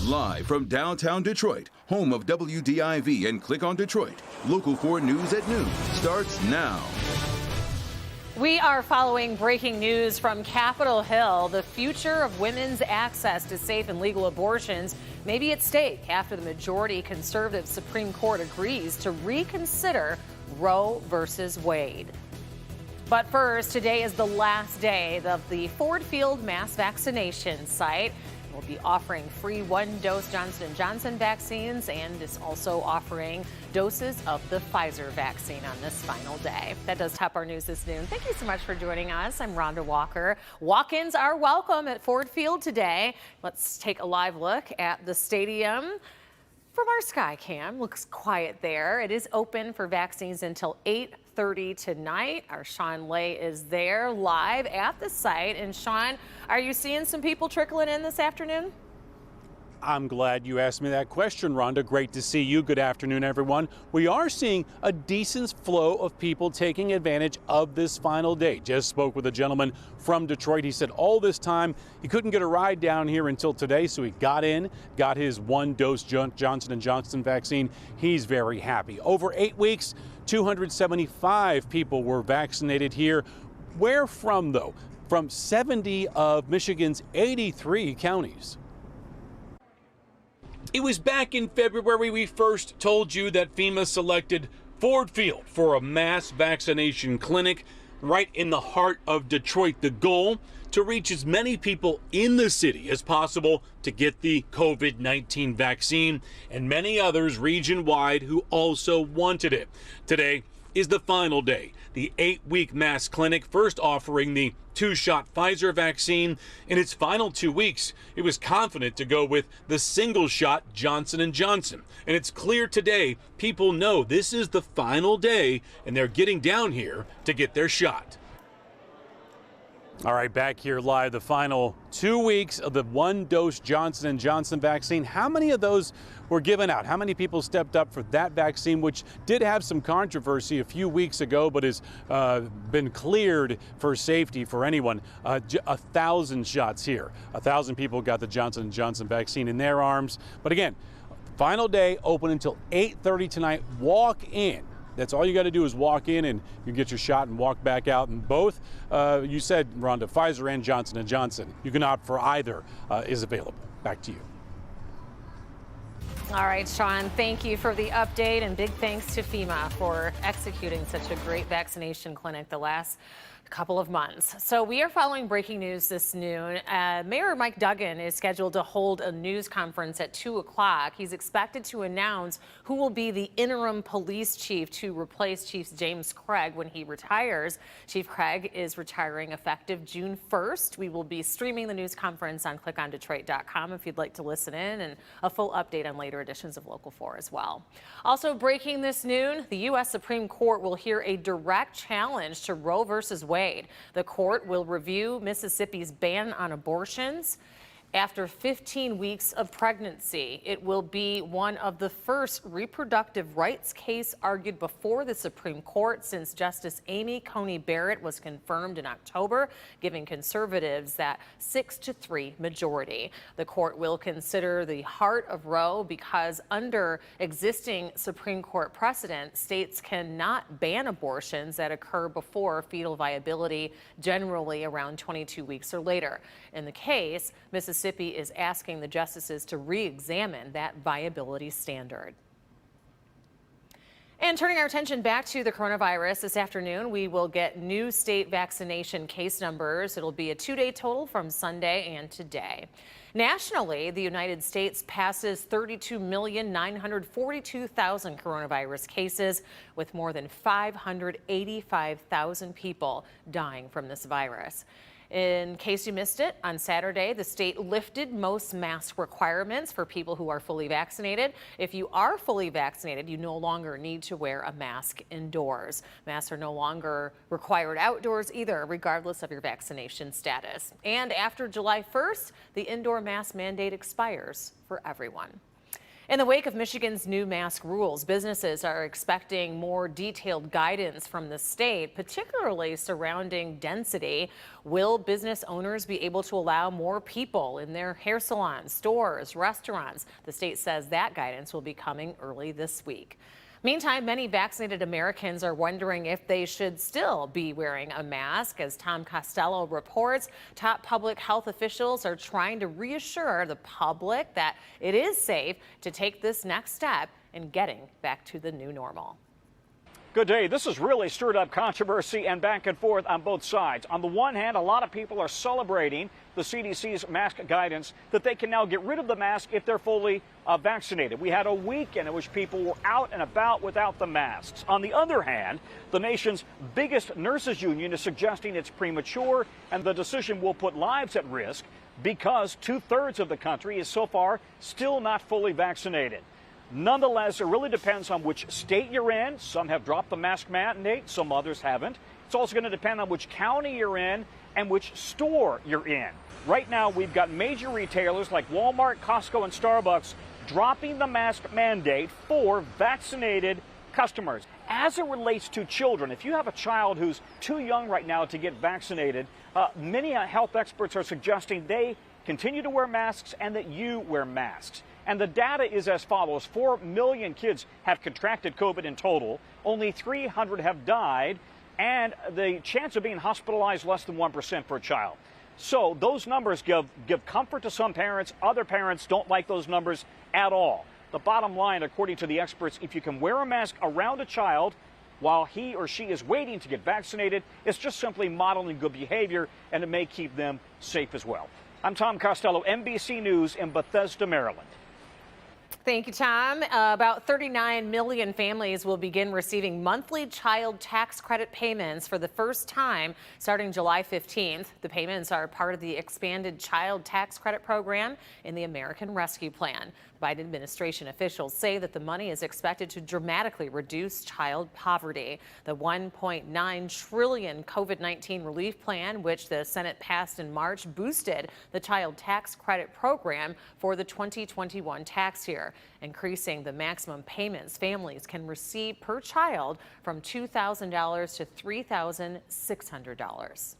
Live from downtown Detroit, home of WDIV and Click on Detroit, Local 4 News at noon starts now. We are following breaking news from Capitol Hill. The future of women's access to safe and legal abortions may be at stake after the majority conservative Supreme Court agrees to reconsider Roe versus Wade. But first, today is the last day of the Ford Field mass vaccination site. We'll be offering free one-dose Johnson & Johnson vaccines and is also offering doses of the Pfizer vaccine on this final day. That does top our news this noon. Thank you so much for joining us. I'm Rhonda Walker. Walk-ins are welcome at Ford Field today. Let's take a live look at the stadium. From our sky cam, looks quiet there. It is open for vaccines until 8:30 tonight. Our Sean Lay is there live at the site. And Sean, are you seeing some people trickling in this afternoon? I'm glad you asked me that question, Rhonda. Great to see you. Good afternoon, everyone. We are seeing a decent flow of people taking advantage of this final day. Just spoke with a gentleman from Detroit. He said all this time he couldn't get a ride down here until today, so he got in, got his one-dose Johnson & Johnson vaccine. He's very happy. Over 8 weeks, 275 people were vaccinated here. Where from, though? From 70 of Michigan's 83 counties. It was back in February we first told you that FEMA selected Ford Field for a mass vaccination clinic right in the heart of Detroit. The goal, to reach as many people in the city as possible to get the COVID-19 vaccine, and many others region-wide who also wanted it. Today is the final day. The 8-week mass clinic, first offering the 2-shot Pfizer vaccine. In its final 2 weeks, it was confident to go with the single-shot Johnson & Johnson. And it's clear today, people know this is the final day, and they're getting down here to get their shot. All right, back here live, the final 2 weeks of the one-dose Johnson & Johnson vaccine. How many of those were given out? How many people stepped up for that vaccine, which did have some controversy a few weeks ago, but has been cleared for safety for anyone? 1,000 shots here. 1,000 people got the Johnson & Johnson vaccine in their arms. But again, final day, open until 8:30 tonight. Walk in. That's all you got to do is walk in and you get your shot and walk back out. And both, you said, Rhonda, Pfizer and Johnson & Johnson. You can opt for either is available. Back to you. All right, Sean, thank you for the update, and big thanks to FEMA for executing such a great vaccination clinic the last couple of months. So we are following breaking news this noon. Mayor Mike Duggan is scheduled to hold a news conference at 2 o'clock. He's expected to announce who will be the interim police chief to replace Chief James Craig when he retires. Chief Craig is retiring effective June 1st. We will be streaming the news conference on clickondetroit.com if you'd like to listen in, and a full update on later editions of Local 4 as well. Also breaking this noon, the U.S. Supreme Court will hear a direct challenge to Roe versus Wade. The court will review Mississippi's ban on abortions after 15 weeks of pregnancy. It will be one of the first reproductive rights case argued before the Supreme Court since Justice Amy Coney Barrett was confirmed in October, giving conservatives that 6-3 majority. The court will consider the heart of Roe because under existing Supreme Court precedent, states cannot ban abortions that occur before fetal viability, generally around 22 weeks or later. In the case, Mississippi is asking the justices to re-examine that viability standard. And turning our attention back to the coronavirus, this afternoon we will get new state vaccination case numbers. It'll be a 2-day total from Sunday and today. Nationally, the United States passes 32,942,000 coronavirus cases, with more than 585,000 people dying from this virus. In case you missed it, on Saturday, the state lifted most mask requirements for people who are fully vaccinated. If you are fully vaccinated, you no longer need to wear a mask indoors. Masks are no longer required outdoors either, regardless of your vaccination status. And after July 1st, the indoor mask mandate expires for everyone. In the wake of Michigan's new mask rules, businesses are expecting more detailed guidance from the state, particularly surrounding density. Will business owners be able to allow more people in their hair salons, stores, restaurants? The state says that guidance will be coming early this week. Meantime, many vaccinated Americans are wondering if they should still be wearing a mask. As Tom Costello reports, top public health officials are trying to reassure the public that it is safe to take this next step in getting back to the new normal. Good day. This has really stirred up controversy and back and forth on both sides. On the one hand, a lot of people are celebrating the CDC's mask guidance that they can now get rid of the mask if they're fully vaccinated. We had a weekend in which people were out and about without the masks. On the other hand, the nation's biggest nurses union is suggesting it's premature and the decision will put lives at risk because 2/3 of the country is so far still not fully vaccinated. Nonetheless, it really depends on which state you're in. Some have dropped the mask mandate, some others haven't. It's also going to depend on which county you're in and which store you're in. Right now, we've got major retailers like Walmart, Costco, and Starbucks dropping the mask mandate for vaccinated customers. As it relates to children, if you have a child who's too young right now to get vaccinated, many health experts are suggesting they continue to wear masks and that you wear masks. And the data is as follows. 4 million kids have contracted COVID in total. Only 300 have died. And the chance of being hospitalized less than 1% per child. So those numbers give comfort to some parents. Other parents don't like those numbers at all. The bottom line, according to the experts, if you can wear a mask around a child while he or she is waiting to get vaccinated, it's just simply modeling good behavior, and it may keep them safe as well. I'm Tom Costello, NBC News in Bethesda, Maryland. Thank you, Tom. About 39 million families will begin receiving monthly child tax credit payments for the first time starting July 15th. The payments are part of the expanded child tax credit program in the American Rescue Plan. Biden administration officials say that the money is expected to dramatically reduce child poverty. The $1.9 trillion COVID-19 relief plan, which the Senate passed in March, boosted the child tax credit program for the 2021 tax year, increasing the maximum payments families can receive per child from $2,000 to $3,600.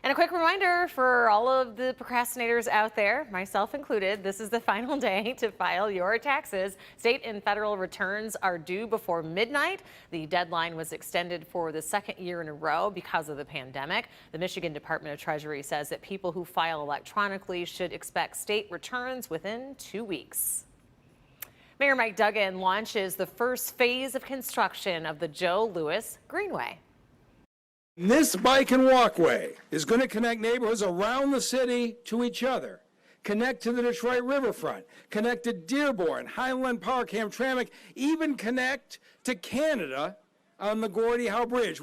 And a quick reminder for all of the procrastinators out there, myself included, this is the final day to file your taxes. State and federal returns are due before midnight. The deadline was extended for the second year in a row because of the pandemic. The Michigan Department of Treasury says that people who file electronically should expect state returns within 2 weeks. Mayor Mike Duggan launches the first phase of construction of the Joe Louis Greenway. This bike and walkway is going to connect neighborhoods around the city to each other, connect to the Detroit riverfront, connect to Dearborn, Highland Park, Hamtramck, even connect to Canada on the Gordie Howe Bridge.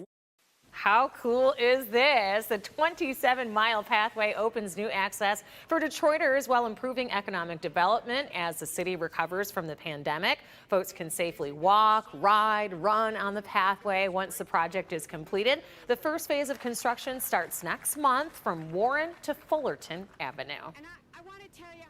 How cool is this? The 27-mile pathway opens new access for Detroiters while improving economic development as the city recovers from the pandemic. Folks can safely walk, ride, run on the pathway once the project is completed. The first phase of construction starts next month from Warren to Fullerton Avenue. And I want to tell you.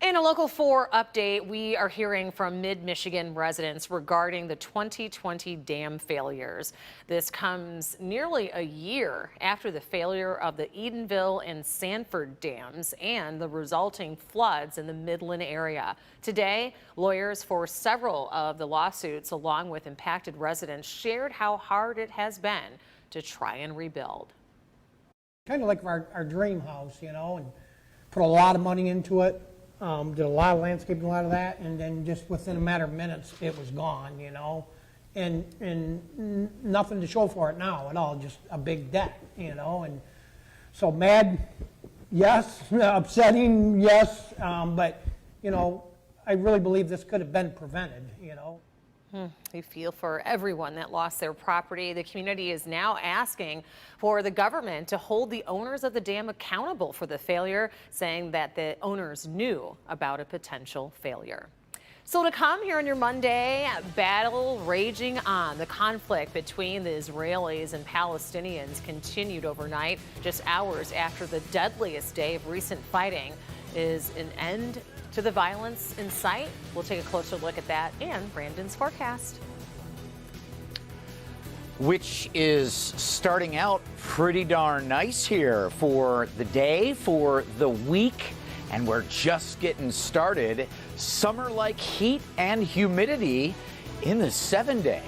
In a Local 4 update, we are hearing from Mid-Michigan residents regarding the 2020 dam failures. This comes nearly a year after the failure of the Edenville and Sanford dams and the resulting floods in the Midland area. Today, lawyers for several of the lawsuits, along with impacted residents, shared how hard it has been to try and rebuild. Kind of like our dream house, you know, and put a lot of money into it. Did a lot of landscaping, a lot of that, and then just within a matter of minutes, it was gone, you know, and nothing to show for it now at all, just a big debt, you know, and so mad, yes, upsetting, yes, but, you know, I really believe this could have been prevented, you know. We feel for everyone that lost their property. The community is now asking for the government to hold the owners of the dam accountable for the failure, saying that the owners knew about a potential failure. So to come here on your Monday, battle raging on. The conflict between the Israelis and Palestinians continued overnight, just hours after the deadliest day of recent fighting. Is an end to the violence in sight? We'll take a closer look at that and Brandon's forecast. Which is starting out pretty darn nice here for the day, for the week, and we're just getting started. Summer-like heat and humidity in the 7-day.